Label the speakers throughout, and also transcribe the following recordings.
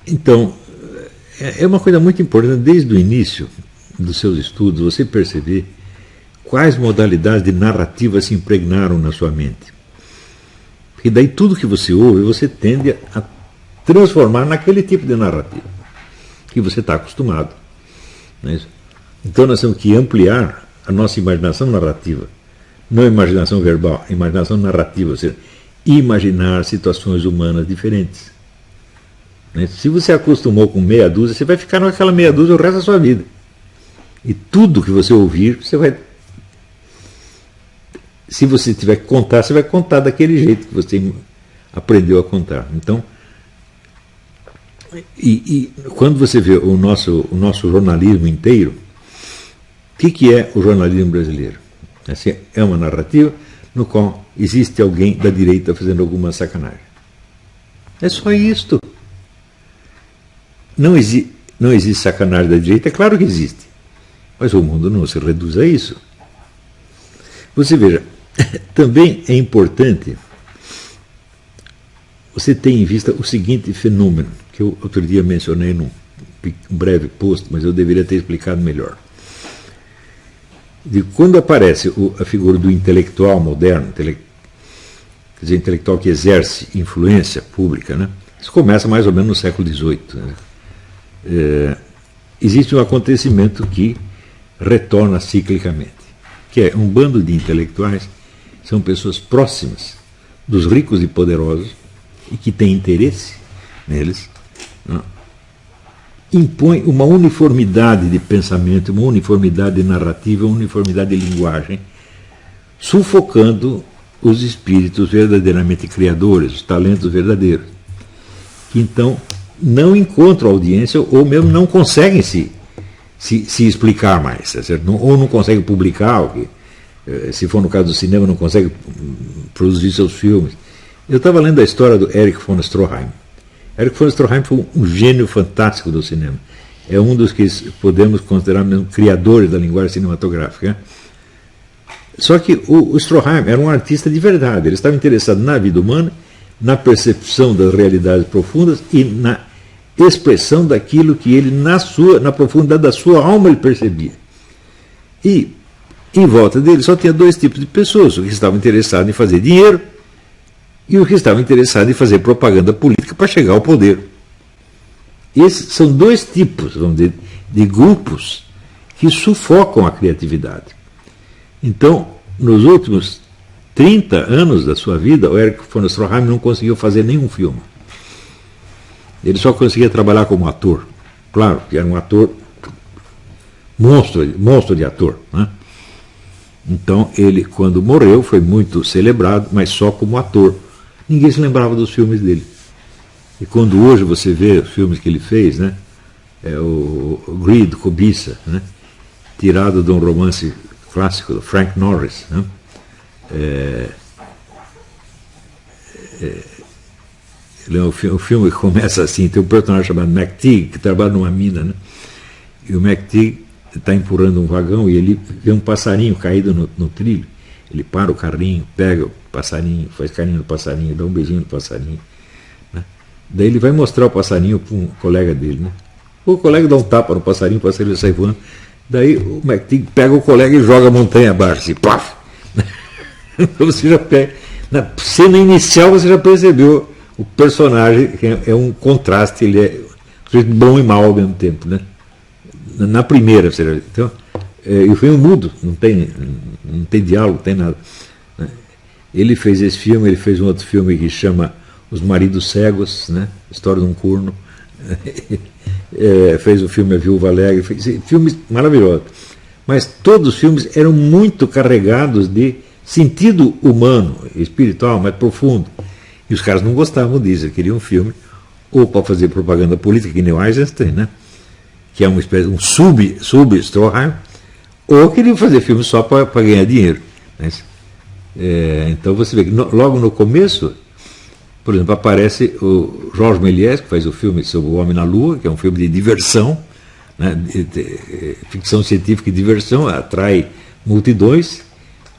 Speaker 1: Então, é uma coisa muito importante, desde o início dos seus estudos, você perceber quais modalidades de narrativa se impregnaram na sua mente. Porque daí tudo que você ouve, você tende a transformar naquele tipo de narrativa que você está acostumado. Não é isso? Então nós temos que ampliar a nossa imaginação narrativa. Não imaginação verbal, imaginação narrativa, ou seja, imaginar situações humanas diferentes. Né? Se você acostumou com meia dúzia, você vai ficar naquela meia dúzia o resto da sua vida. E tudo que você ouvir, você vai... Se você tiver que contar, você vai contar daquele jeito que você aprendeu a contar. Então, e quando você vê o nosso jornalismo inteiro, o que é o jornalismo brasileiro? Assim, é uma narrativa no qual existe alguém da direita fazendo alguma sacanagem. É só isto. Não existe sacanagem da direita? É claro que existe. Mas o mundo não se reduz a isso. Você veja, também é importante você ter em vista o seguinte fenômeno, que eu outro dia mencionei num breve post, mas eu deveria ter explicado melhor. De quando aparece a figura do intelectual moderno, quer dizer, intelectual que exerce influência pública, né? Isso começa mais ou menos no século XVIII. Né? Existe um acontecimento que retorna ciclicamente, que é um bando de intelectuais, são pessoas próximas dos ricos e poderosos e que têm interesse neles, né? Impõe uma uniformidade de pensamento, uma uniformidade de narrativa, uma uniformidade de linguagem, sufocando os espíritos verdadeiramente criadores, os talentos verdadeiros, que então não encontram audiência ou mesmo não conseguem se explicar mais, tá certo? Ou não conseguem publicar, ou que, se for no caso do cinema, não conseguem produzir seus filmes. Eu estava lendo a história do Erich von Stroheim. Erich von Stroheim foi um gênio fantástico do cinema. É um dos que podemos considerar mesmo criadores da linguagem cinematográfica. Né? Só que o Stroheim era um artista de verdade. Ele estava interessado na vida humana, na percepção das realidades profundas e na expressão daquilo que ele, na profundidade da sua alma, ele percebia. E em volta dele só tinha dois tipos de pessoas: o que estavam interessados em fazer dinheiro e o que estavam interessados em fazer propaganda política para chegar ao poder. Esses são dois tipos, vamos dizer, de grupos que sufocam a criatividade. Então, nos últimos 30 anos da sua vida, o Erich von Stroheim não conseguiu fazer nenhum filme. Ele só conseguia trabalhar como ator. Claro, que era um ator monstro de ator. Né? Então, ele, quando morreu, foi muito celebrado, mas só como ator. Ninguém se lembrava dos filmes dele. E quando hoje você vê os filmes que ele fez, né, o Greed, Cobiça, né, tirado de um romance clássico do Frank Norris, né, o filme começa assim, tem um personagem chamado McTeague, que trabalha numa mina, né, e o McTeague está empurrando um vagão e ele vê um passarinho caído no trilho. Ele para o carrinho, pega o passarinho, faz carinho no passarinho, dá um beijinho no passarinho. Né? Daí ele vai mostrar o passarinho para um colega dele. Né? O colega dá um tapa no passarinho, o passarinho sai voando. Daí o McTeague pega o colega e joga a montanha abaixo, assim, paf! Você já pega, na cena inicial você já percebeu o personagem, que é um contraste, ele é bom e mau ao mesmo tempo. Né? Na primeira, você já, então, e o filme mudo, não tem diálogo, não tem nada. Ele fez esse filme, ele fez um outro filme que chama Os Maridos Cegos, né? História de um Corno. Fez o filme A Viúva Alegre, fez filmes maravilhosos. Mas todos os filmes eram muito carregados de sentido humano, espiritual, mais profundo. E os caras não gostavam disso, queriam um filme ou para fazer propaganda política, que nem o Eisenstein, né? Que é uma espécie, um sub-Stroheim, ou queriam fazer filme só para ganhar dinheiro. Né? Então você vê que logo no começo, por exemplo, aparece o Georges Méliès, que faz o filme sobre o Homem na Lua, que é um filme de diversão, né? Ficção científica e diversão, atrai multidões,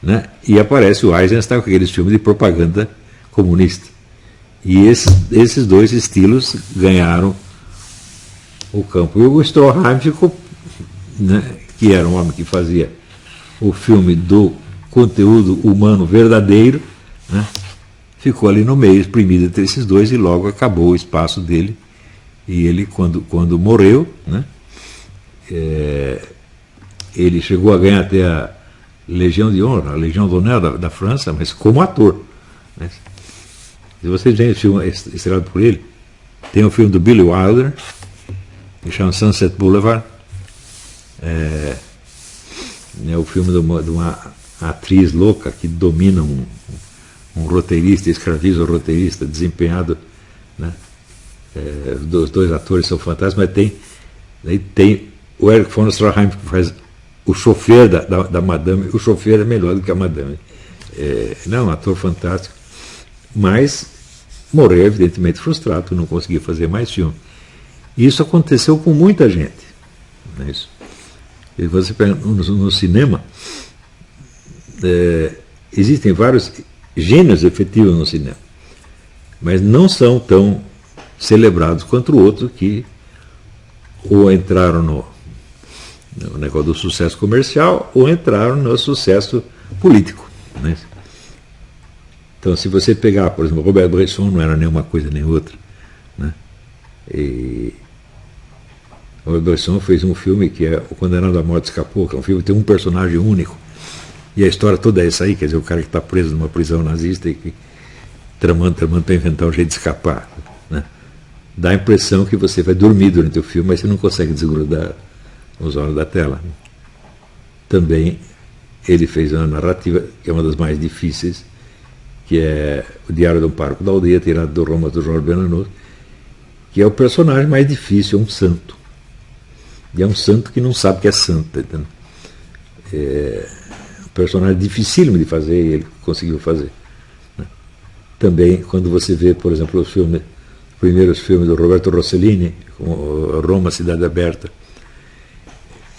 Speaker 1: né? E aparece o Eisenstein com aqueles filmes de propaganda comunista. E esses dois estilos ganharam o campo. E o Stroheim ficou, né, que era um homem que fazia o filme do conteúdo humano verdadeiro, né, ficou ali no meio, exprimido entre esses dois, e logo acabou o espaço dele. E ele, quando morreu, né, ele chegou a ganhar até a Legião de Honra, a Legião d'Honneur da França, mas como ator, né. Se vocês veem o filme estrelado por ele, tem um filme do Billy Wilder, que chama Sunset Boulevard. É o filme de uma atriz louca que domina um roteirista, escraviza o roteirista, desempenhado, né? Os dois atores são fantásticos, mas tem o Erich von Stroheim, que faz o chofer da Madame. O chofer é melhor do que a Madame. Não, um ator fantástico, mas morreu evidentemente frustrado, não conseguia fazer mais filme. E isso aconteceu com muita gente. Não é isso? E você pega no cinema, existem vários gênios efetivos no cinema, mas não são tão celebrados quanto outros que ou entraram no negócio do sucesso comercial ou entraram no sucesso político. Né? Então, se você pegar, por exemplo, Robert Bresson, não era nenhuma coisa nem outra. Né? E Robert Bresson fez um filme que é O Condenado à Morte Escapou, que é um filme que tem um personagem único. E a história toda é essa aí, quer dizer, o cara que está preso numa prisão nazista e que tramando para inventar um jeito de escapar. Né? Dá a impressão que você vai dormir durante o filme, mas você não consegue desgrudar os olhos da tela. Também ele fez uma narrativa que é uma das mais difíceis, que é O Diário de um Parco da Aldeia, tirado do romance do Jorge Bernanos, que é o personagem mais difícil, é um santo. E é um santo que não sabe que é santo. Entendeu? É um personagem dificílimo de fazer e ele conseguiu fazer. Né? Também, quando você vê, por exemplo, os primeiros filmes do Roberto Rossellini, como Roma, Cidade Aberta,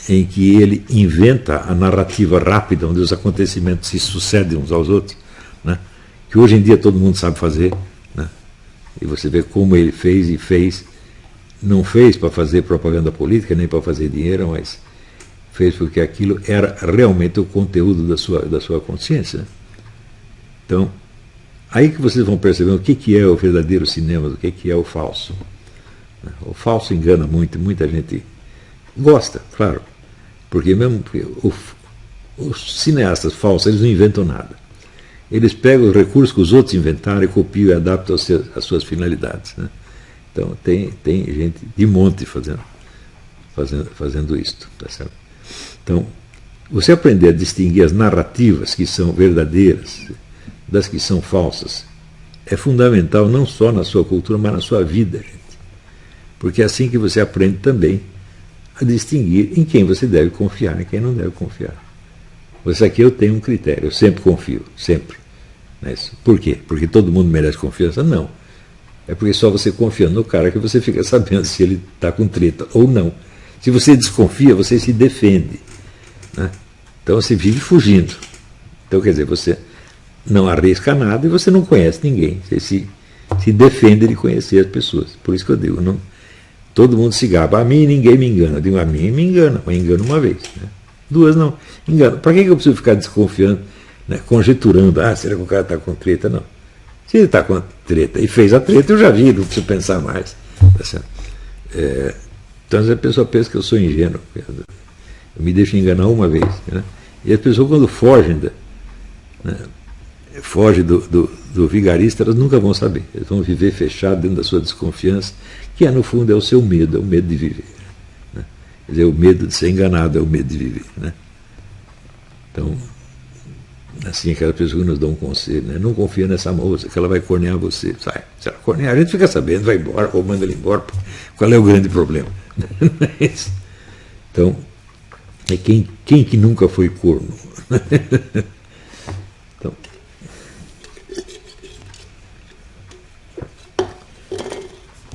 Speaker 1: em que ele inventa a narrativa rápida, onde os acontecimentos se sucedem uns aos outros, né? Que hoje em dia todo mundo sabe fazer, né? E você vê como ele fez e fez. Não fez para fazer propaganda política, nem para fazer dinheiro, mas fez porque aquilo era realmente o conteúdo da sua consciência. Então, aí que vocês vão perceber o que é o verdadeiro cinema, o que é o falso. O falso engana muito, muita gente gosta, claro, porque mesmo os cineastas falsos, eles não inventam nada. Eles pegam os recursos que os outros inventaram e copiam e adaptam às suas finalidades. Né? Então, tem gente de monte fazendo isso. Tá certo? Então, você aprender a distinguir as narrativas que são verdadeiras das que são falsas é fundamental não só na sua cultura, mas na sua vida, gente. Porque é assim que você aprende também a distinguir em quem você deve confiar e em quem não deve confiar. Isso aqui eu tenho um critério, eu sempre confio, sempre. Mas por quê? Porque todo mundo merece confiança? Não. É porque só você confiando no cara que você fica sabendo se ele está com treta ou não. Se você desconfia, você se defende. Né? Então você vive fugindo. Então, quer dizer, você não arrisca nada e você não conhece ninguém. Você se defende de conhecer as pessoas. Por isso que eu digo, não, todo mundo se gaba. A mim ninguém me engana. Eu digo, a mim me engana, mas engano uma vez. Né? Duas não. Engano. Para que eu preciso ficar desconfiando, né? Conjeturando? Será que o cara está com treta? Não. Se ele está com a treta e fez a treta, eu já vi, não preciso pensar mais. Tá certo? Então a pessoa pensa que eu sou ingênuo. Eu me deixo enganar uma vez. Né? E as pessoas, quando fogem, fogem do vigarista, elas nunca vão saber. Eles vão viver fechados dentro da sua desconfiança, que no fundo é o seu medo, é o medo de viver. Né? Quer dizer, o medo de ser enganado é o medo de viver. Né? Então, assim, aquela pessoa que nos dá um conselho, né? Não confia nessa moça, que ela vai cornear você. Sai, se ela cornear, a gente fica sabendo, vai embora, ou manda ele embora. Qual é o grande problema? Então, é quem que nunca foi corno?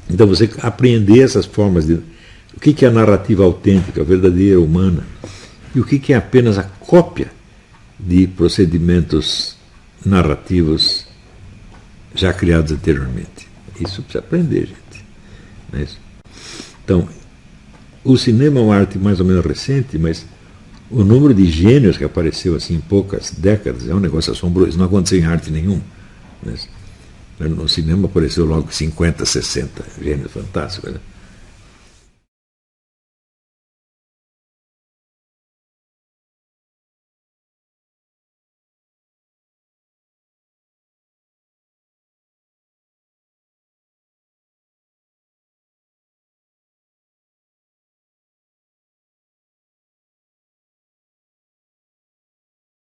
Speaker 1: Então, você apreender essas formas de o que é a narrativa autêntica, verdadeira, humana, e o que é apenas a cópia de procedimentos narrativos já criados anteriormente. Isso precisa aprender, gente. Não é isso? Então, o cinema é uma arte mais ou menos recente, mas o número de gênios que apareceu assim em poucas décadas é um negócio assombroso. Isso não aconteceu em arte nenhuma. Mas no cinema apareceu logo 50, 60 gênios fantásticos. Né?